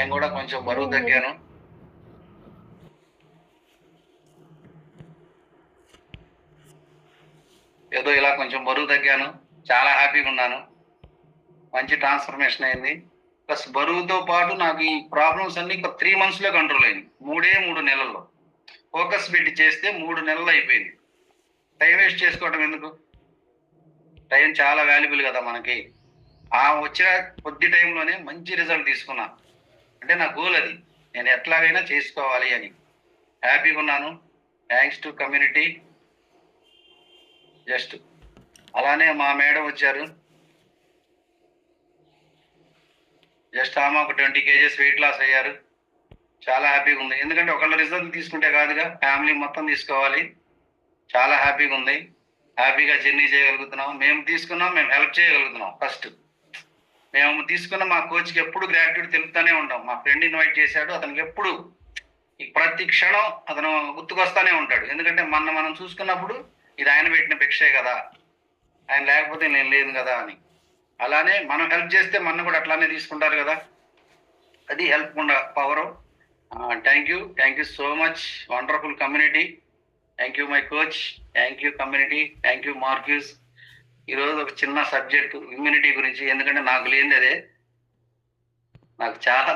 నేను కూడా కొంచెం బరువు తగ్గాను. ఏదో ఇలా కొంచెం బరువు తగ్గాను. చాలా హ్యాపీగా ఉన్నాను. మంచి ట్రాన్స్ఫర్మేషన్ అయింది. ప్లస్ బరువుతో పాటు నాకు ఈ ప్రాబ్లమ్స్ అన్ని 3 మంత్స్లో కంట్రోల్ అయింది. 3 నెలల్లో ఫోకస్ పెట్టి చేస్తే 3 నెలలు అయిపోయింది. టైం వేస్ట్ చేసుకోవటం ఎందుకు? టైం చాలా వాల్యుబుల్ కదా మనకి. వచ్చిన కొద్ది టైంలోనే మంచి రిజల్ట్ తీసుకున్నాను. అంటే నా గోల్ అది. నేను ఎట్లాగైనా చేసుకోవాలి అని హ్యాపీగా ఉన్నాను. Thanks to community. జస్ట్ అలానే మా మేడం వచ్చారు. జస్ట్ ఆమె ఒక 20 kgs వెయిట్ లాస్ అయ్యారు. చాలా హ్యాపీగా ఉంది. ఎందుకంటే ఒకళ్ళ రిజల్ట్ తీసుకుంటే కాదుగా, ఫ్యామిలీ మొత్తం తీసుకోవాలి. చాలా హ్యాపీగా ఉంది. హ్యాపీగా జర్నీ చేయగలుగుతున్నాం. మేము తీసుకున్నాం, మేము హెల్ప్ చేయగలుగుతున్నాం. ఫస్ట్ మేము తీసుకున్న మా కోచ్కి ఎప్పుడు గ్రాట్యూడ్ తెలుపుతూనే ఉంటాం. మా ఫ్రెండ్ ఇన్వైట్ చేశాడు, అతనికి ఎప్పుడు ప్రతి క్షణం అతను గుర్తుకొస్తానే ఉంటాడు. ఎందుకంటే మనం చూసుకున్నప్పుడు ఇది ఆయన పెట్టిన భిక్షే కదా, ఆయన లేకపోతే నేను లేదు కదా అని. అలానే మనం హెల్ప్ చేస్తే మన కూడా అట్లానే తీసుకుంటారు కదా, అది help power. Thank you so much wonderful community. Thank you my coach. Thank you community. Thank you Marques. ఈరోజు ఒక చిన్న సబ్జెక్టు ఇమ్యూనిటీ గురించి, ఎందుకంటే నాకు లేనిది అదే. నాకు చాలా